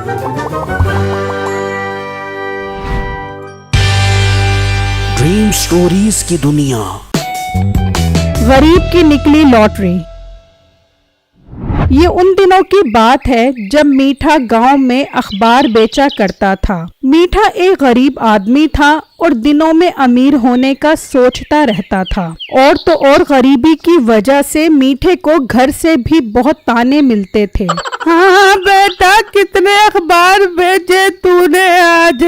Dream stories की दुनिया। गरीब की निकली लॉटरी। ये उन दिनों की बात है जब मीठा गांव में अखबार बेचा करता था। मीठा एक गरीब आदमी था और दिनों में अमीर होने का सोचता रहता था। और तो और गरीबी की वजह से मीठे को घर से भी बहुत ताने मिलते थे। हाँ बेटा, कितने अखबार बेचे तूने आज?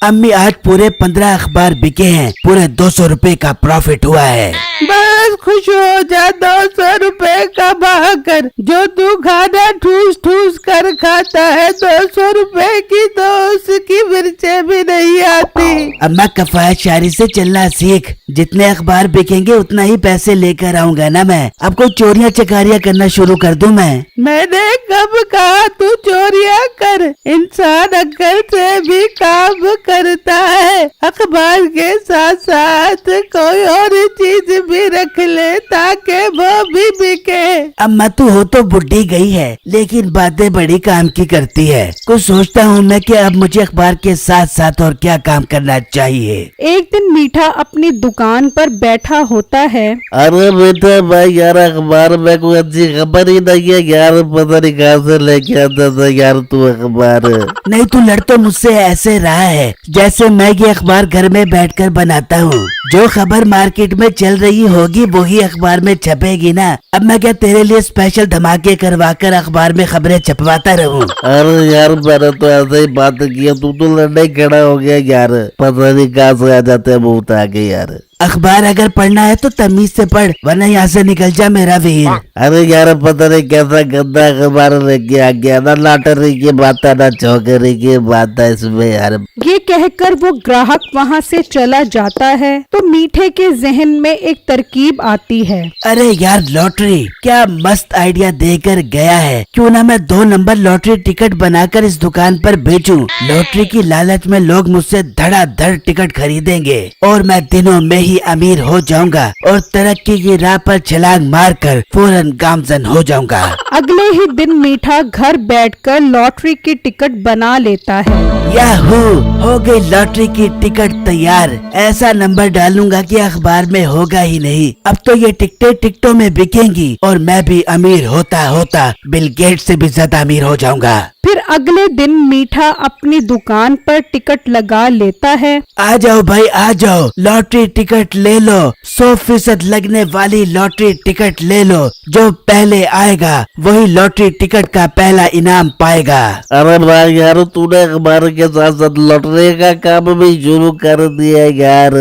अम्मी, आज पूरे 15 अखबार बिके हैं। पूरे 200 रुपए का प्रॉफिट हुआ है। बस खुश हो जा, 200 रुपए कमा कर जो तू खाना ठूस ठूस कर खाता है, 200 रुपए की तो उसकी मिर्चें भी नहीं आती। अम्मा, कफायत शायरी से चलना सीख। जितने अखबार बिकेंगे उतना ही पैसे लेकर आऊंगा ना मैं। अब कोई चोरियां चकारियां करना शुरू कर दूं मैं? मैंने कब कहा तू चोरियां कर? इंसान अक्ल से भी काम करता है। अखबार के साथ साथ कोई और चीज भी रख ले ताकि वो भी बिके। अम्मा, तू हो तो बुढ़ी गई है, लेकिन बातें बड़ी काम की करती है। कुछ सोचता हूँ मैं कि अब मुझे अखबार के साथ साथ और क्या काम करना चाहिए। एक दिन मीठा अपनी दुकान पर बैठा होता है। अरे बेटा भाई यार, अखबार में कोई अच्छी खबर ही नहीं है यार। पता नहीं कहाँ से लेके आता था यार तू अखबार। नहीं, तू लड़ तो मुझसे ऐसे रहा है जैसे मैं ये अखबार घर में बैठकर बनाता हूँ। जो खबर मार्केट में चल रही होगी वही अखबार में छपेगी ना। अब मैं क्या तेरे लिए स्पेशल धमाके करवाकर अखबार में खबरें छपवाता रहूं? अरे यार, मैंने तो ऐसे ही बात की है, तू तो लड़ने खड़ा हो गया यार। पता नहीं कहाँ से आ जाते हैं मुंह आगे यार। अखबार अगर पढ़ना है तो तमीज से पढ़, वरना यहाँ से निकल जा मेरा वीर। अरे यार, पता नहीं कैसा गंदा अखबार लेके आ गया ना। लॉटरी की बात है ना चौकरी की बात है इसमें यार। ये कहकर वो ग्राहक वहाँ से चला जाता है तो मीठे के जहन में एक तरकीब आती है। अरे यार, लॉटरी क्या मस्त आइडिया देकर गया है। क्यों ना मैं 2 नंबर लॉटरी टिकट बनाकर इस दुकान पर बेचूं। लॉटरी की लालच में लोग मुझसे धड़ाधड़ टिकट खरीदेंगे और मैं दिनों में ही अमीर हो जाऊंगा और तरक्की की राह पर छलांग मारकर फौरन गामजन हो जाऊंगा। अगले ही दिन मीठा घर बैठकर लॉटरी की टिकट बना लेता है। याहू, हो गई लॉटरी की टिकट तैयार। ऐसा नंबर डालूंगा कि अखबार में होगा ही नहीं। अब तो ये टिकटें टिकटों में बिकेंगी और मैं भी अमीर होता होता बिल गेट्स से भी ज्यादा अमीर हो जाऊंगा। फिर अगले दिन मीठा अपनी दुकान पर टिकट लगा लेता है। आ जाओ भाई, आ जाओ, लॉटरी टिकट ले लो। 100% लगने वाली लॉटरी टिकट ले लो। जो पहले आएगा वही लॉटरी टिकट का पहला इनाम पाएगा। अरे भाई यार, तूने अखबार के साथ साथ लॉटरी का काम भी शुरू कर दिया यार।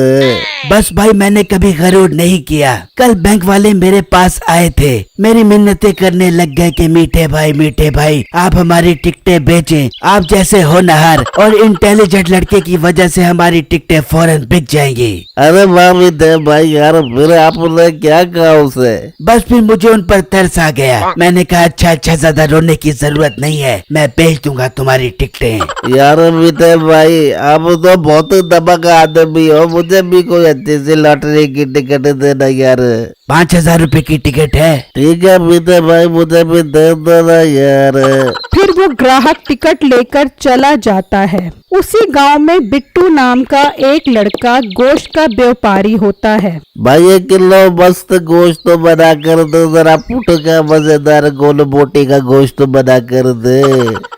बस भाई, मैंने कभी गरूर नहीं किया। कल बैंक वाले मेरे पास आए थे, मेरी मिन्नतें करने लग गए कि मीठे भाई आप हमारी टिकटें बेचें। आप जैसे होनहार और इंटेलिजेंट लड़के की वजह से हमारी टिकटें फौरन बिक जाएंगी। अरे वाह मीठे भाई यार, फिर आपने क्या कहा उसे? बस फिर मुझे उन पर तरस आ गया। मैंने कहा अच्छा, ज्यादा रोने की जरूरत नहीं है, मैं बेच दूंगा तुम्हारी टिकटें। यार मीठे भाई, आप तो बहुत दबंग आदमी हो। मुझे भी कोई अच्छी सी लॉटरी की टिकट देना यार। 5000 रुपए की टिकट है। ठीक है मीठे भाई, मुझे भी दे देना यार। फिर वो ग्राहक टिकट लेकर चला जाता है। उसी गांव में बिट्टू नाम का एक लड़का गोश्त का व्यापारी होता है। भाई 1 किलो मस्त गोश्त बना कर दो जरा। पुट का मजेदार गोल बोटी का गोश्त बना कर दे।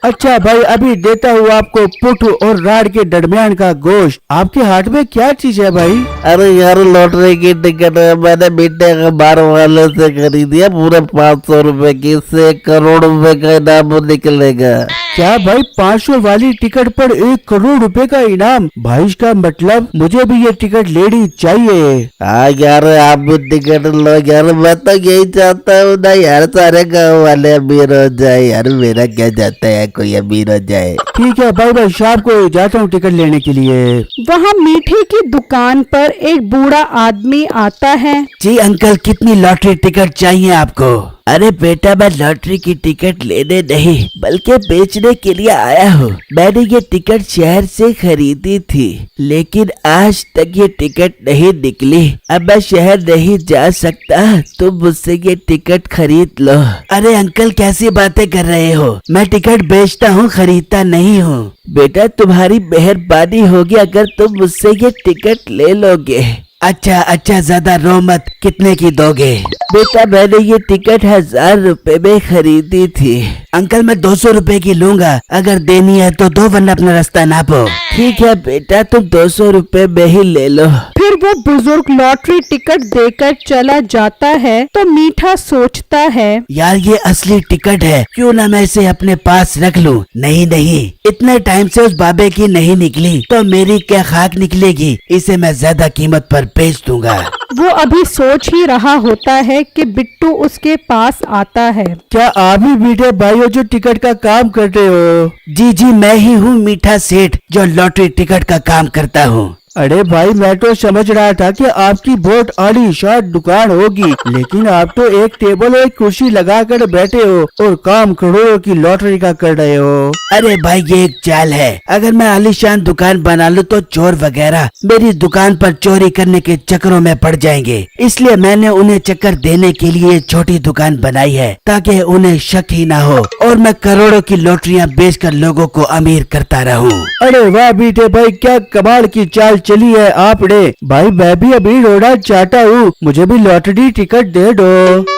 अच्छा भाई, अभी देता हूँ आपको पुट और राड के दरमियान का गोश्त। आपके हाथ में क्या चीज है भाई? अरे यार, लॉटरी की टिकट मैंने मीठे अखबार वाले से खरीदी है। पूरे 500 रुपए की। इससे 1 करोड़ रुपए का इनाम निकलेगा। क्या भाई, 500 वाली टिकट पर 1 करोड़ रुपए का इनाम? भाई इसका मतलब मुझे भी ये टिकट लेनी चाहिए। हाँ यार, आप भी टिकट लो यार। मैं तो यही चाहता हूँ ना यार, सारे गाँव वाले अमीर हो जाए यार। मेरा क्या जाता है कोई अमीर हो जाए। ठीक है भाई, शाम को जाता हूँ टिकट लेने के लिए। वहाँ मीठे की दुकान पर एक बूढ़ा आदमी आता है। जी अंकल, कितनी लॉटरी टिकट चाहिए आपको? अरे बेटा, मैं लॉटरी की टिकट लेने नहीं बल्कि बेचने के लिए आया हूँ। मैंने ये टिकट शहर से खरीदी थी, लेकिन आज तक ये टिकट नहीं निकली। अब मैं शहर नहीं जा सकता, तुम मुझसे ये टिकट खरीद लो। अरे अंकल, कैसी बातें कर रहे हो? मैं टिकट बेचता हूँ, खरीदता नहीं हूँ। बेटा, तुम्हारी मेहरबानी होगी अगर तुम मुझसे ये टिकट ले लोगे। अच्छा अच्छा, ज्यादा रो मत। कितने की दोगे? बेटा, मैंने ये टिकट 1000 रुपए में खरीदी थी। अंकल, मैं 200 रुपए की लूंगा। अगर देनी है तो दो, वरना अपना रास्ता नापो। ठीक है बेटा, तुम 200 रुपए में ही ले लो। फिर वो बुजुर्ग लॉटरी टिकट देकर चला जाता है तो मीठा सोचता है, यार ये असली टिकट है, क्यों ना मैं इसे अपने पास रख लूं। नहीं नहीं, इतने टाइम से उस बाबे की नहीं निकली तो मेरी क्या खाक निकलेगी। इसे मैं ज्यादा कीमत पर बेच दूंगा। वो अभी सोच ही रहा होता है कि बिट्टू उसके पास आता है। क्या आप ही मीठे भाई हो जो टिकट का काम करते हो? जी जी, मैं ही हूँ मीठा सेठ जो लॉटरी टिकट का काम करता हूँ। अरे भाई, मैं तो समझ रहा था कि आपकी बहुत आलीशान दुकान होगी, लेकिन आप तो एक टेबल और एक कुर्सी लगाकर बैठे हो और काम करोड़ों की लॉटरी का कर रहे हो। अरे भाई, ये एक चाल है। अगर मैं आलीशान दुकान बना लूं तो चोर वगैरह मेरी दुकान पर चोरी करने के चक्करों में पड़ जाएंगे, इसलिए मैंने उन्हें चक्कर देने के लिए छोटी दुकान बनाई है ताकि उन्हें शक ही ना हो और मैं करोड़ों की लॉटरियां बेचकर लोगों को अमीर करता रहूं। अरे वाह मीठे भाई, क्या कमाल की चाल चली है आपने। भाई, मैं भी अमीर होना चाहता हूँ, मुझे भी लॉटरी टिकट दे दो।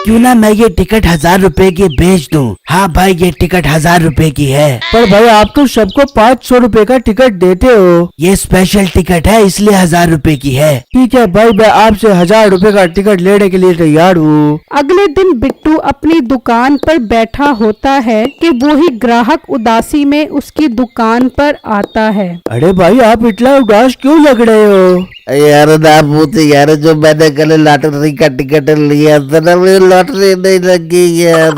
क्यों ना मैं ये टिकट 1000 रुपए की बेच दूँ? हाँ भाई, ये टिकट 1000 रुपए की है। पर भाई, आप तो सबको 500 रुपए का टिकट देते हो। ये स्पेशल टिकट है, इसलिए 1000 रुपए की है। ठीक है भाई, मैं आपसे 1000 रुपए का टिकट लेने के लिए तैयार हूँ। अगले दिन बिट्टू अपनी दुकान पर बैठा होता है कि वो ही ग्राहक उदासी में उसकी दुकान पर आता है। अरे भाई, आप इतना उदास क्यों लग रहे हो? यार ना पूछे यार, जो मैंने कल लॉटरी का टिकट लिया था ना, मुझे लॉटरी नहीं लगी यार।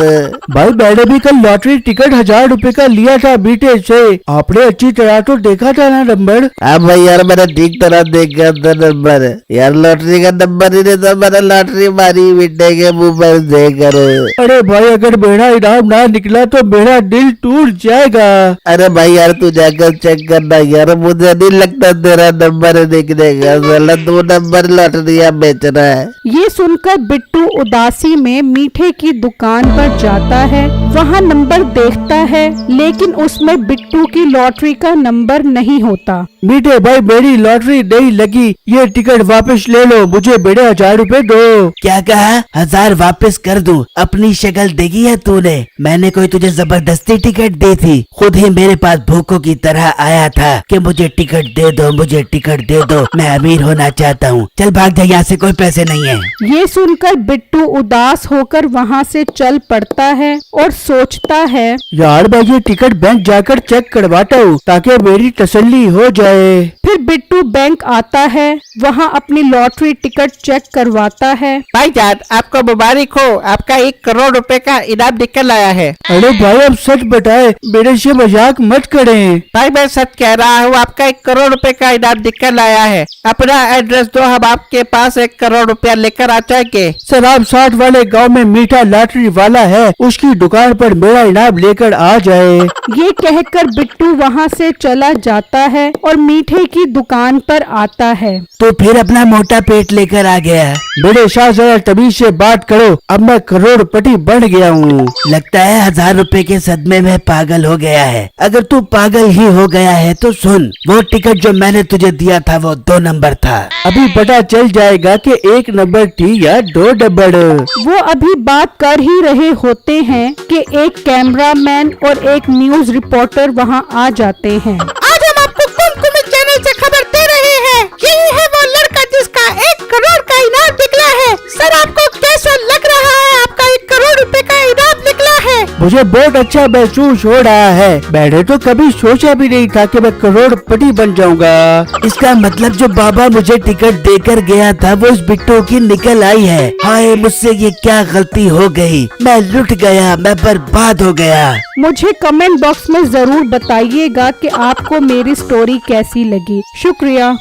भाई, मैंने भी कल लॉटरी टिकट 1000 रुपए का लिया था बीटे से। आपने अच्छी तरह तो देखा था ना नंबर? हाँ भाई यार, मैंने ठीक तरह देखा था नंबर। यार लॉटरी का नंबर ही नहीं था, मैंने लॉटरी मारी बेटे के मुंह पर देकर। अरे भाई, अगर मेरा इनाम ना निकला तो मेरा दिल टूट जाएगा। अरे भाई यार, तू जाकर चेक करना यार, मुझे नहीं लगता तेरा नंबर निकलेगा। गलत 2 नंबर लॉटरियां बेच रहा है। ये सुनकर बिट्टू उदासी में मीठे की दुकान पर जाता है। वहाँ नंबर देखता है, लेकिन उसमें बिट्टू की लॉटरी का नंबर नहीं होता। मीठे भाई, मेरी लॉटरी नहीं लगी, ये टिकट वापस ले लो, मुझे मेरे 1000 रुपए दो। क्या कहा? 1000 वापस कर दूं? अपनी शक्ल देखी है तूने? मैंने कोई तुझे जबरदस्ती टिकट दी थी? खुद ही मेरे पास भूखों की तरह आया था कि मुझे टिकट दे दो, मुझे टिकट दे दो, मैं अमीर होना चाहता हूँ। चल भाग जा, यहाँ से कोई पैसे नहीं है। ये सुनकर बिट्टू उदास होकर वहाँ से चल पड़ता है और सोचता है, यार मैं ये टिकट बैंक जाकर चेक करवाता हूँ ताकि मेरी तसल्ली हो जाए। फिर बिट्टू बैंक आता है, वहाँ अपनी लॉटरी टिकट चेक करवाता है। भाईजान, आपको मुबारक हो, आपका 1 करोड़ रुपए का इनाम निकल आया है। अरे भाई, अब सच बताए, मेरे से मजाक मत करें। भाई, मैं सच कह रहा हूँ, आपका 1 करोड़ रुपए का इनाम निकल आया है। अपना एड्रेस दो, हम आपके पास 1 करोड़ रुपया लेकर आ जाएंगे। सर, आप 60 वाले गांव में मीठा लॉटरी वाला है, उसकी दुकान पर मेरा इनाम लेकर आ जाए। ये कहकर बिट्टू वहाँ से चला जाता है और मीठे की दुकान पर आता है। तो फिर अपना मोटा पेट लेकर आ गया। मेरे साथ जरा तमीज से बात करो, अब मैं करोड़पति बन गया हूँ। लगता है 1000 रुपए के सदमे में पागल हो गया है। अगर तू पागल ही हो गया है तो सुन, वो टिकट जो मैंने तुझे दिया था वो 2 नंबर था। अभी पता चल जाएगा कि 1 नंबर थी या 2 नंबर। वो अभी बात कर ही रहे होते हैं कि एक कैमरामैन और एक न्यूज रिपोर्टर वहाँ आ जाते हैं। आज हम आपको कुमकुम चैनल से खबर दे रहे हैं। यही है वो लड़का जिसका 1 करोड़ का इनाम निकला है। सर, आपको कैसा लग रहा है? आपका 1 करोड़ रुपए का इनाम निकला है। मुझे बहुत अच्छा महसूस हो रहा है। मैंने तो कभी सोचा भी नहीं था कि मैं करोड़पति बन जाऊंगा। इसका मतलब जो बाबा मुझे टिकट देकर गया था वो इस बिट्टू की निकल आई है। हाय, मुझसे ये क्या गलती हो गई। मैं लुट गया, मैं बर्बाद हो गया। मुझे कमेंट बॉक्स में जरूर बताइएगा कि आपको मेरी स्टोरी कैसी लगी। शुक्रिया।